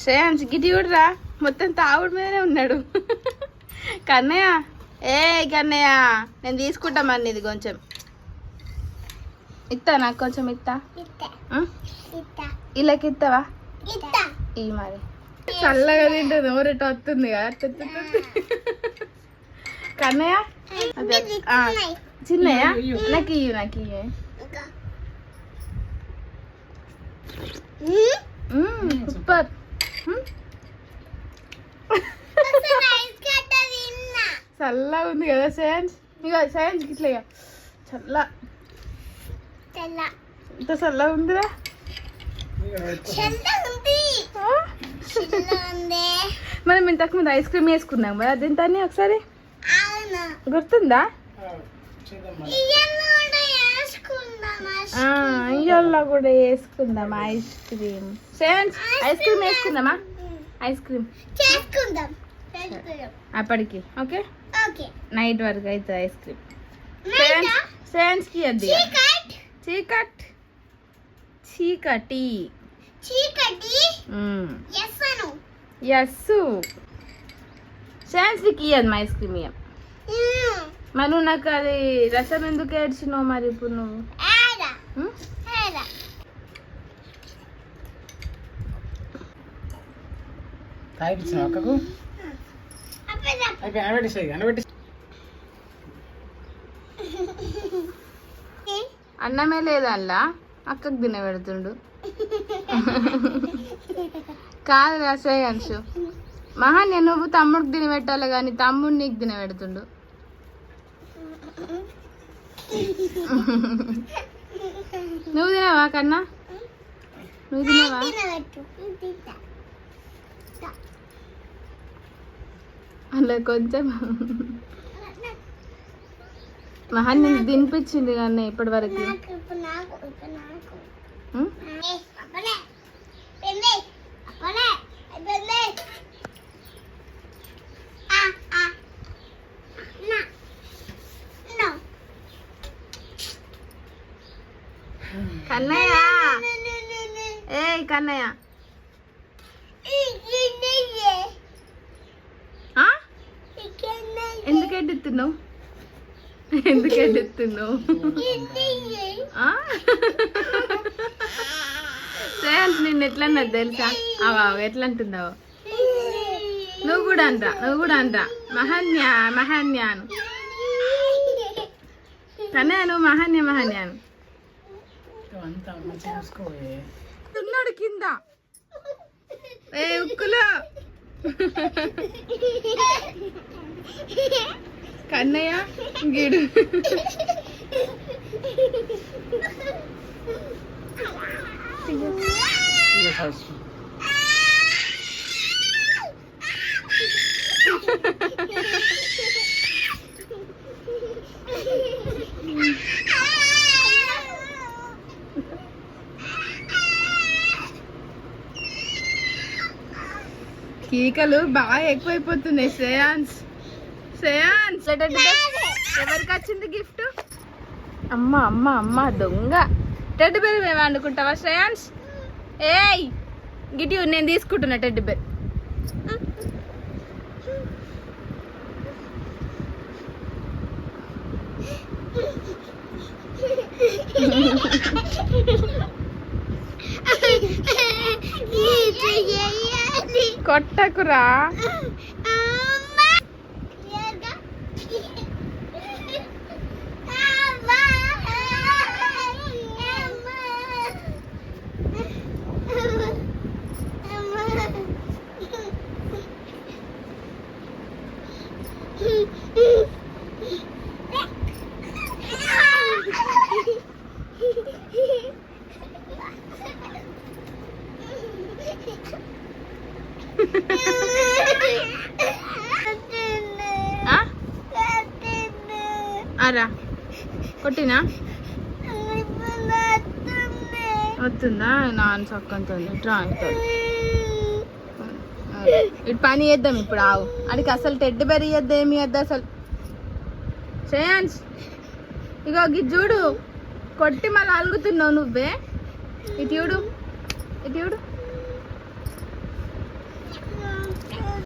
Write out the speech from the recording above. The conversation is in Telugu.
శ్రేయాన్స్ గిటి చూడరా మొత్తం తాగుడు మీదనే ఉన్నాడు. కన్నయ్య ఏ కన్నయ్య నేను తీసుకుంటా మరి ఇది కొంచెం ఇస్తా, నాకు కొంచెం ఇస్తా. ఇలాకి ఇస్తావా? ఇవి మరి చల్లగా తింటే నోరెట వస్తుంది కదా. కన్నయ్య చిన్నయ్య నాకు ఇవి, నాకు ఇవి. సూపర్. చల్లగా ఉంది కదా సైన్స్. ఇక సైన్స్ ఇట్లా చల్ల ఇంత చల్లగా ఉందిరా. మనం ఇంతకు ముందు ఐస్ క్రీమ్ వేసుకున్నాం కదా దీంతో ఒకసారి, గుర్తుందా? ఇయ్యల్లో కూడా వేసుకుందాం ఐస్ క్రీమ్. సైన్స్ ఐస్ క్రీమ్ వేసుకుందామా? ఐస్ క్రీమ్ అప్పటికి ఓకే, నైట్ వరకు అవుతుంది ఐస్ క్రీమ్. సైన్స్ కి అది చీకట్ చీకటి ఎస్ సైన్స్ కి ఇయ్యదు మా ఐస్ క్రీమ్. ఇయ్యం మరి నువ్వు నాకు అది రసం ఎందుకు ఏడ్చినావు మరి ఇప్పుడు నువ్వు? అన్నమే లేదల్లా అక్కకు తిన పెడుతుండు. కాదు శ్రేయాంశు మహాన్య నువ్వు తమ్ముడికి తిన పెట్టాలి కానీ తమ్ముడు నీకు తిన పెడుతుండు. నువ్వు తినవా కన్నా? నువ్వు తినవా? అలా కొంచెం మహాన్ని తినిపించింది కానీ ఇప్పటి వరకు. కన్నయ్య ఏ కన్నయ్య ఎందుకు ఎడుతున్నావు? ఎందుకు ఎడుతున్నావు? శ్రేయాంశ్ నిన్ను ఎట్లా అన్నది తెలుసా? అవా ఎట్లా అంటున్నావు? నువ్వు కూడా అంటా, నువ్వు కూడా అంటా మహాన్య మహాన్యాను. కన్నయ్య నువ్వు మహాన్య మహాన్యాను. ఉన్నాడు కింద ఏ ఉక్కులో. కన్నయ్య గిడు కీకలు బాగా ఎక్కువైపోతున్నాయి. శ్రేయాన్స్ శ్రేయాన్స్ ఎవరికి వచ్చింది గిఫ్ట్? అమ్మ అమ్మ అమ్మ దొంగ. టెడ్డి బేర్ మేము వండుకుంటావా శ్రేయాన్స్? ఏయ్ గిటి నేను తీసుకుంటున్నా టెడ్డి బేర్. కొట్టకురా. అరా కొట్టినా వస్తుందా? నాన్న చక్కంతో డ్రాయింగ్తో ఇటు పని చేద్దాం ఇప్పుడు. ఆవు అడికి అసలు టెడ్డి బెర్రీ ఇద్దా ఏమి వద్దా అసలు. శ్రేయాన్స్ ఇగో గి చూడు కొట్టి మళ్ళీ అలుగుతున్నావు నువ్వే. ఇటు చూడు ఇటు చూడు.